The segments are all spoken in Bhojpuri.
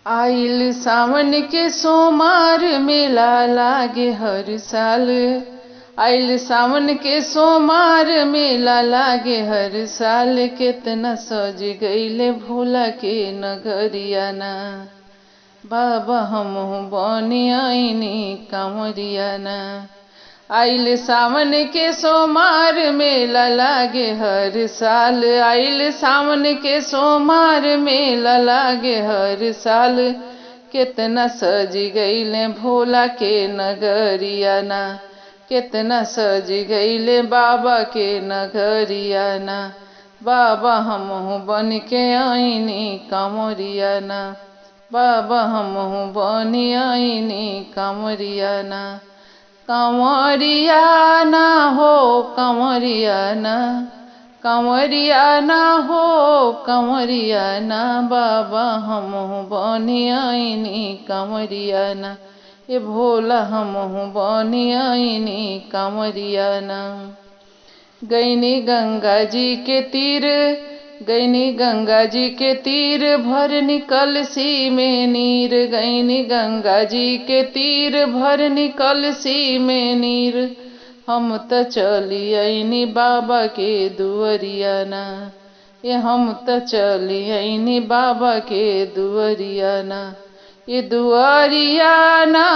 आइल सावन के सोमार मेला लागे हर साल। आइल सावन के सोमार मेला लागे हर साल। केतना सज गईले भोला के नगरिया ना। बाबा हमहू बनी आईनी कांवरिया ना। आइल सावन के सोमार मेला लागे हर साल। आइल सावन के सोमार मेला लागे हर साल। केतना सज गईले भोला के नगरिया ना। केतना सज गईले बाबा के नगरिया ना। बाबा हमहू बन के आईनी कांवरिया ना। बाबा हमहू बनी आईनी कांवरिया ना। कांवरिया ना हो कांवरिया ना। कांवरिया ना हो कांवरिया ना। बाबा हमहू बनी आईनी कांवरिया ना। ए भोला हमहू बनी आईनी कांवरिया ना। गईनी गंगा जी के तीर। गईनी गंगा जी के तीर भर निकल सी में नीर। गईनी गंगा जी के तीर भर निकल सी में नीर। हम त चली आईनी बाबा के दुअरिया ना। ये हम त चली आईनी बाबा के दुअरिया ना। ये दुअरिया ना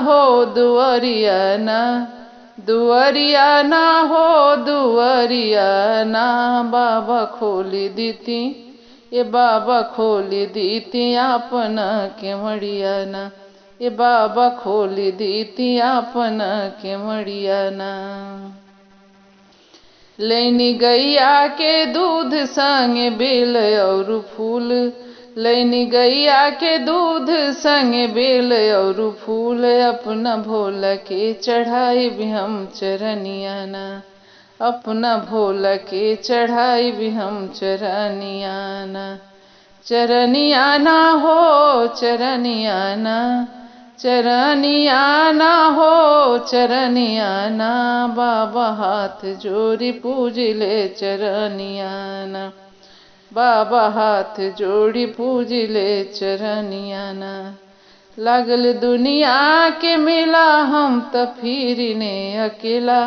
हो दुअरिया ना। दुअरिया ना हो दुअरिया ना। बाबा खोली दीती। ये बाबा खोली दीती अपना केवड़िया ना। ये बाबा खोली दीती अपना केवड़िया ना। लैनी गैया के दूध संगे बेल और फूल। लैनी गैया के दूध संगे बेल और फूल। अपना भोला के चढ़ाई भी हम चरनिया ना। अपना भोला के चढ़ाई भी हम चरनिया ना। चरनिया ना हो चरनिया ना। चरनिया ना हो चरनिया ना। बाबा हाथ जोड़ी पूज ले चरनिया ना। बाबा हाथ जोड़ी पूज ले चरनिया ना। लागल दुनिया के मेला हम त फिरने अकेला।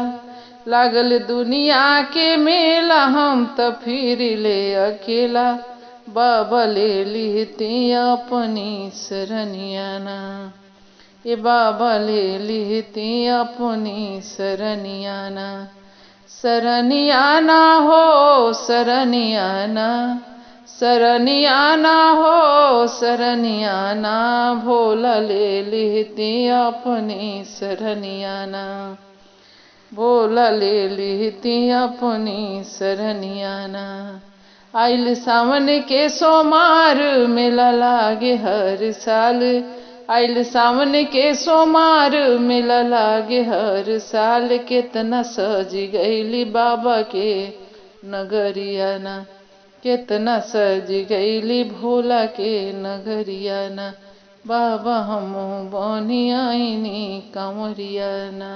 लागल दुनिया के मेला हम त फिर ले अकेला। बाबा ले लिहती अपनी शरणिया ना। ये बाबा ले लिहती अपनी शरणिया ना। शरणिया ना हो शरणिया ना। शरणिया ना हो शरणिया ना। भोला ले लिहती अपनी शरणिया ना। भोला ले लिहती अपनी शरणिया ना। आइल सावन के सोमार मेला लागे हर साल। आइल सावन के सोमार मेला लागे हर साल। केतना सज गईली बाबा के नगरिया ना। केतना सज गईली भोला के नगरिया ना। बाबा हमहू बनी आईनी कांवरिया ना।